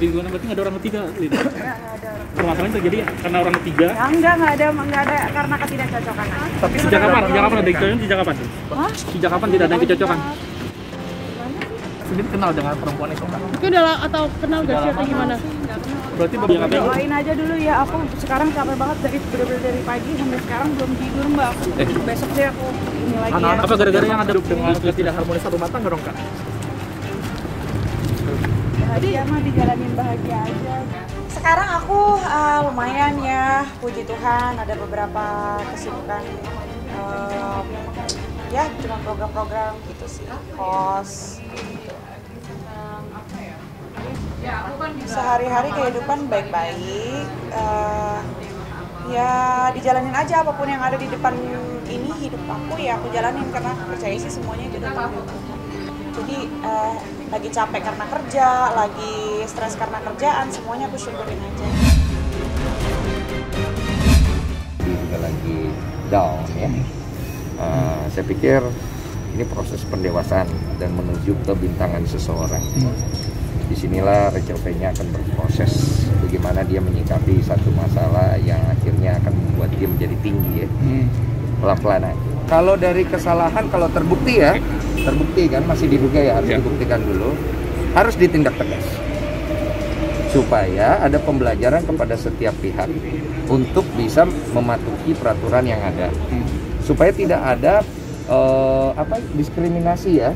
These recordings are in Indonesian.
Lingkungan berarti nggak ada orang ketiga, Lin? Nggak ada orang. Permasalahan terjadi karena orang ketiga. Ya, nggak ada karena ketidakcocokan. Tapi sejak kapan? Sejak kapan ada yang sejak kapan? Hah? Sejak kapan tidak ada yang kecocokan? Sendiri kenal dengan perempuan itu kan? Itu udah atau kenal gak sih atau gimana? Berarti bapak yang ngapain? Doain aja dulu ya, aku sekarang capek banget bener-bener dari pagi sampai sekarang belum tidur mbak. Besok deh aku ini lagi ya. Apa gara-gara yang ada dengan ketidakharmonisan rumah tangga dong kak? Bahagia mah dijalanin bahagia aja. Sekarang aku lumayan ya, puji Tuhan ada beberapa kesibukan ya cuma program-program gitu sih, kos gitu. Sehari-hari kehidupan baik-baik, ya dijalanin aja apapun yang ada di depan ini hidup aku ya aku jalanin karena aku percaya sih semuanya itu udah takdir. Jadi lagi capek karena kerja, lagi stres karena kerjaan, semuanya aku syukurin aja. Juga lagi down ya. Saya pikir ini proses pendewasaan dan menuju kebintangan seseorang. Disinilah Rachel V-nya akan berproses bagaimana dia menyikapi satu masalah yang akhirnya akan membuat dia menjadi tinggi ya. Pelan-pelan. Kalau dari kesalahan, kalau terbukti ya, terbukti kan masih diduga ya, harus dibuktikan dulu, harus ditindak tegas supaya ada pembelajaran kepada setiap pihak untuk bisa mematuhi peraturan yang ada, supaya tidak ada diskriminasi ya.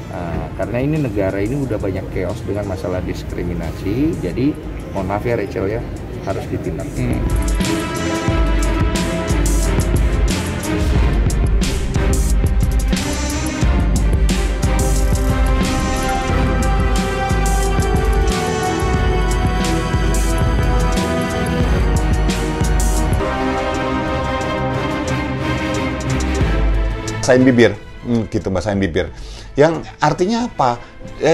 Nah, karena ini negara ini udah banyak chaos dengan masalah diskriminasi, jadi mohon maaf ya Rachel ya, harus ditindak. Basahin bibir, gitu basahin bibir. Yang artinya apa?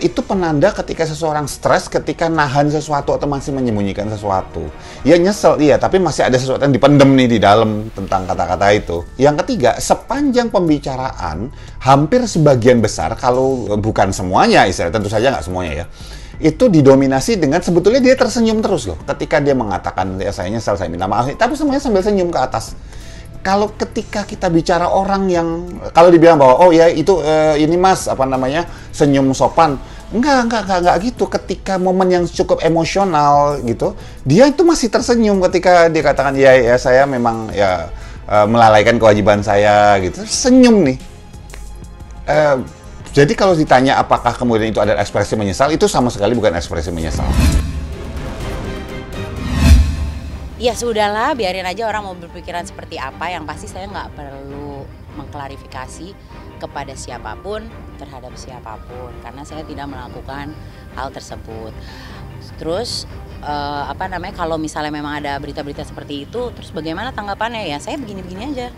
Itu penanda ketika seseorang stres, ketika nahan sesuatu atau masih menyembunyikan sesuatu. Ya nyesel, iya, tapi masih ada sesuatu yang dipendem nih di dalam tentang kata-kata itu. Yang ketiga, sepanjang pembicaraan, hampir sebagian besar, kalau bukan semuanya, istilahnya tentu saja nggak semuanya ya, itu didominasi dengan sebetulnya dia tersenyum terus loh. Ketika dia mengatakan, ya saya nyesel, saya minta maaf, tapi semuanya sambil senyum ke atas. Kalau ketika kita bicara orang yang kalau dibilang bahwa oh ya itu ini mas apa namanya senyum sopan, enggak gitu. Ketika momen yang cukup emosional gitu, dia itu masih tersenyum ketika dia katakan ya saya memang ya melalaikan kewajiban saya gitu, senyum nih. Jadi kalau ditanya apakah kemudian itu ada ekspresi menyesal, itu sama sekali bukan ekspresi menyesal. Ya sudahlah, biarin aja orang mau berpikiran seperti apa. Yang pasti saya nggak perlu mengklarifikasi kepada siapapun terhadap siapapun karena saya tidak melakukan hal tersebut. Terus kalau misalnya memang ada berita-berita seperti itu, terus bagaimana tanggapannya? Ya saya begini-begini aja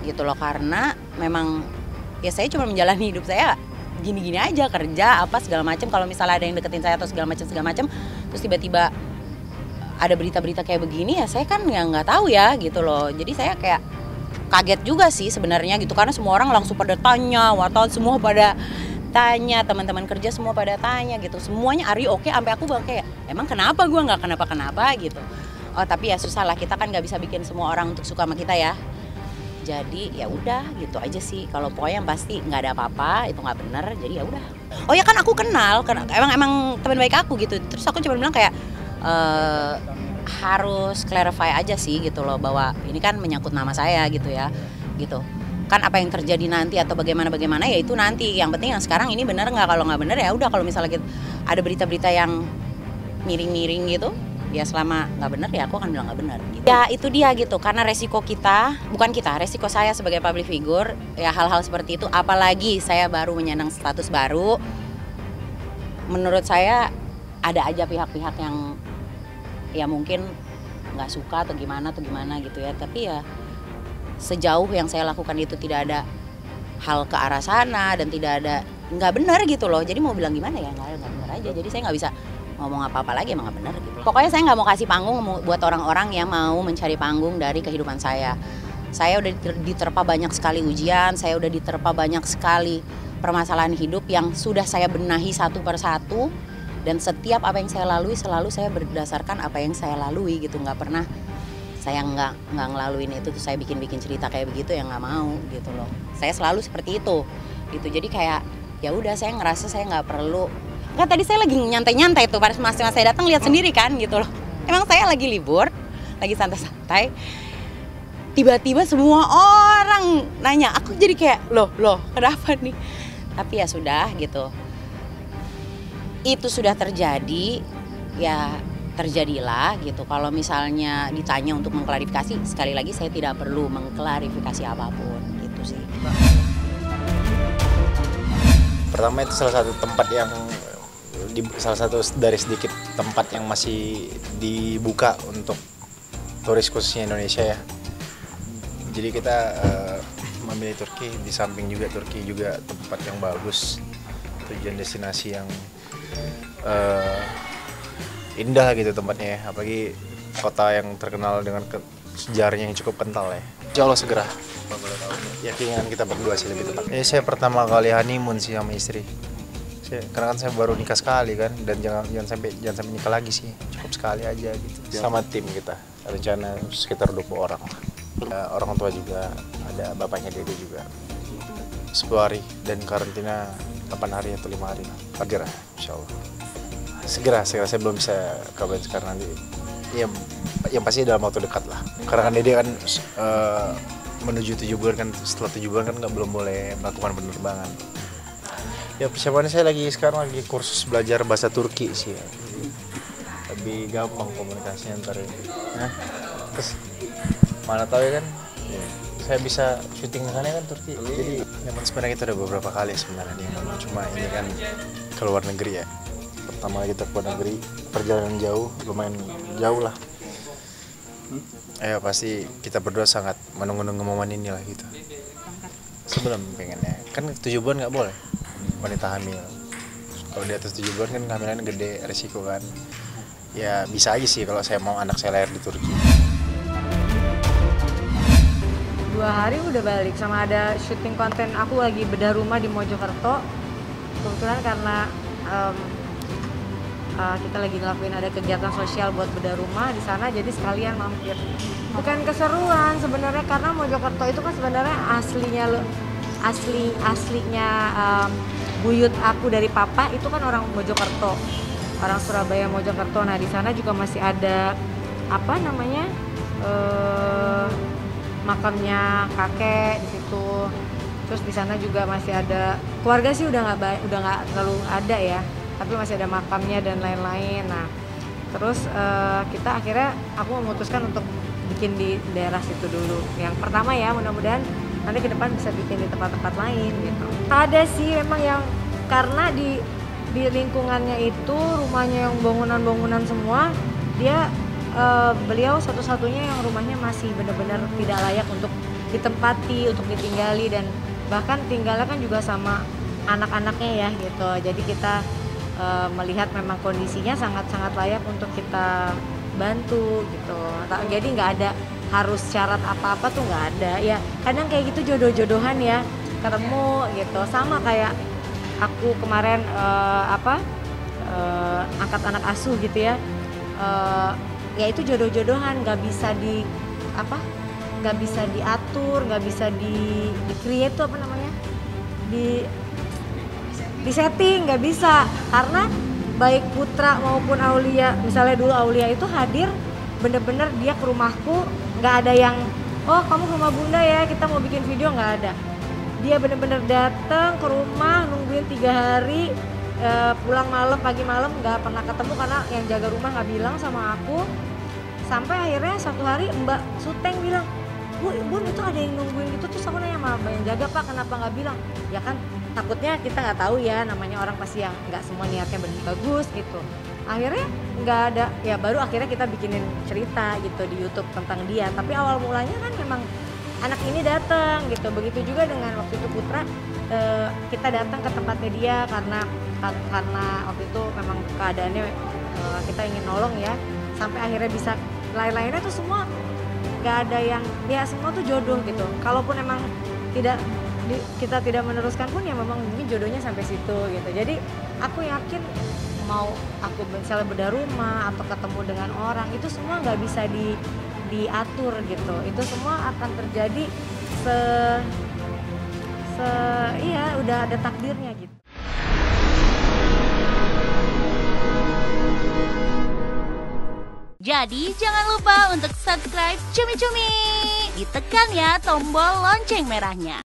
gitu loh, karena memang ya saya cuma menjalani hidup saya gini-gini aja, kerja apa segala macam. Kalau misalnya ada yang deketin saya atau segala macam, terus tiba-tiba ada berita-berita kayak begini ya saya kan nggak tahu ya gitu loh. Jadi saya kayak kaget juga sih sebenarnya gitu, karena semua orang langsung pada tanya, wartawan semua pada tanya, teman-teman kerja semua pada tanya gitu, semuanya are you okay, sampai aku bilang kayak emang kenapa gue nggak kenapa gitu. Oh tapi ya susah lah, kita kan nggak bisa bikin semua orang untuk suka sama kita ya. Jadi ya udah gitu aja sih. Kalau pokoknya yang pasti nggak ada apa-apa, itu nggak benar, jadi ya udah. Oh ya kan aku kenal, emang teman baik aku gitu. Terus aku cuma bilang kayak harus clarify aja sih gitu loh, bahwa ini kan menyangkut nama saya gitu ya, gitu kan. Apa yang terjadi nanti atau bagaimana ya itu nanti, yang penting yang sekarang ini benar nggak. Kalau nggak benar ya udah, kalau misalnya ada berita-berita yang miring-miring gitu ya, selama nggak benar ya aku akan bilang nggak benar gitu. Ya itu dia gitu, karena resiko resiko saya sebagai public figure ya, hal-hal seperti itu. Apalagi saya baru menyandang status baru, menurut saya ada aja pihak-pihak yang ya mungkin nggak suka atau gimana gitu ya. Tapi ya sejauh yang saya lakukan itu tidak ada hal ke arah sana dan tidak ada nggak benar gitu loh. Jadi mau bilang gimana ya, nggak benar aja. Jadi saya nggak bisa ngomong apa-apa lagi, emang nggak benar gitu. Pokoknya saya nggak mau kasih panggung buat orang-orang yang mau mencari panggung dari kehidupan saya. Saya udah diterpa banyak sekali ujian, saya udah diterpa banyak sekali permasalahan hidup yang sudah saya benahi satu persatu. Dan setiap apa yang saya lalui selalu saya berdasarkan apa yang saya lalui gitu, nggak pernah saya nggak ngelaluin itu terus saya bikin cerita kayak begitu, ya nggak mau gitu loh. Saya selalu seperti itu gitu. Jadi kayak ya udah, saya ngerasa saya nggak perlu. Nggak, tadi saya lagi nyantai tuh pas saya datang, lihat sendiri kan gitu loh. Emang saya lagi libur, lagi santai-santai. Tiba-tiba semua orang nanya, aku jadi kayak loh kenapa nih? Tapi ya sudah gitu. Itu sudah terjadi, ya terjadilah gitu. Kalau misalnya ditanya untuk mengklarifikasi, sekali lagi saya tidak perlu mengklarifikasi apapun gitu sih. Pertama itu salah satu tempat yang salah satu dari sedikit tempat yang masih dibuka untuk turis khususnya Indonesia ya. Jadi kita memilih Turki, di samping juga Turki juga tempat yang bagus, tujuan destinasi yang indah gitu tempatnya ya, apalagi kota yang terkenal dengan sejarahnya yang cukup kental ya. Insya Allah segera, ya keinginan kita berdua sih lebih tepat. Saya pertama kali honeymoon sih sama istri. Karena kan saya baru nikah sekali kan, dan jangan sampai nikah lagi sih, cukup sekali aja gitu. Sama tim kita, rencana sekitar 20 orang. Orang tua juga, ada bapaknya Dede juga. 10 hari dan karantina 8 hari atau 5 hari lah. Segera, insya Allah. Segera, saya belum bisa kabarin sekarang nanti. Ya, yang pasti dalam waktu dekat lah. Karena kan Dede kan menuju 7 bulan kan, setelah 7 bulan kan belum boleh melakukan penerbangan. Ya persiapannya saya sekarang lagi kursus belajar bahasa Turki sih ya. Lebih gampang komunikasinya ntar ya. Nah, terus mana tahu ya kan, saya bisa syuting di sana kan Turki. Jadi sebenarnya kita udah beberapa kali sebenarnya nih, cuma ini kan ke luar negeri ya. Pertama kita ke luar negeri, perjalanan jauh, lumayan jauh lah. Pasti kita berdua sangat menunggu-nunggu momen ini lah gitu. Sebelum pengennya, kan 7 bulan nggak boleh wanita hamil. Kalau di atas 7 bulan kan kehamilan gede, resiko kan. Ya bisa aja sih kalau saya mau anak saya lahir di Turki. 2 hari udah balik, sama ada syuting konten aku lagi bedah rumah di Mojokerto. Kebetulan karena kita lagi ngelakuin ada kegiatan sosial buat bedah rumah di sana, jadi sekalian mampir. Bukan keseruan sebenarnya, karena Mojokerto itu kan sebenarnya aslinya buyut aku dari papa itu kan orang Mojokerto, orang Surabaya Mojokerto. Nah di sana juga masih ada apa namanya makamnya kakek di situ. Terus di sana juga masih ada keluarga sih, udah nggak terlalu ada ya, tapi masih ada makamnya dan lain-lain. Nah terus kita akhirnya aku memutuskan untuk bikin di daerah situ dulu. Yang pertama ya, mudah-mudahan nanti ke depan bisa bikin di tempat-tempat lain gitu. Ada sih memang yang karena di lingkungannya itu rumahnya yang bangunan-bangunan semua, dia beliau satu-satunya yang rumahnya masih benar-benar tidak layak untuk ditempati, untuk ditinggali, dan bahkan tinggalnya kan juga sama anak-anaknya ya gitu. Jadi kita melihat memang kondisinya sangat-sangat layak untuk kita bantu gitu. Jadi nggak ada harus syarat apa-apa tuh, nggak ada ya. Kadang kayak gitu jodoh-jodohan ya, ketemu gitu. Sama kayak aku kemarin angkat anak asuh gitu ya. Ya itu jodoh-jodohan, nggak bisa nggak bisa diatur, nggak bisa di create tuh apa namanya, di setting, nggak bisa. Karena baik Putra maupun Aulia, misalnya dulu Aulia itu hadir bener-bener dia ke rumahku, nggak ada yang oh kamu ke rumah bunda ya kita mau bikin video, nggak ada. Dia bener-bener datang ke rumah, nungguin 3 hari, pulang malam, pagi malam, nggak pernah ketemu karena yang jaga rumah nggak bilang sama aku. Sampai akhirnya satu hari Mbak Suteng bilang, Bun itu ada yang nungguin gitu. Terus aku nanya sama yang jaga, Pak kenapa nggak bilang? Ya kan takutnya kita nggak tahu ya, namanya orang pasti yang nggak semua niatnya bagus gitu. Akhirnya nggak ada, ya baru akhirnya kita bikinin cerita gitu di YouTube tentang dia. Tapi awal mulanya kan memang anak ini datang gitu. Begitu juga dengan waktu itu Putra, kita datang ke tempatnya dia karena waktu itu memang keadaannya kita ingin nolong ya. Sampai akhirnya bisa, lain-lainnya tuh semua nggak ada yang, ya semua tuh jodoh gitu. Kalaupun emang kita tidak meneruskan pun ya memang mungkin jodohnya sampai situ gitu. Jadi aku yakin mau aku misalnya bedah rumah atau ketemu dengan orang, itu semua nggak bisa diatur gitu. Itu semua akan terjadi iya udah ada takdirnya gitu. Jadi jangan lupa untuk subscribe Cumi Cumi. Ditekan ya tombol lonceng merahnya.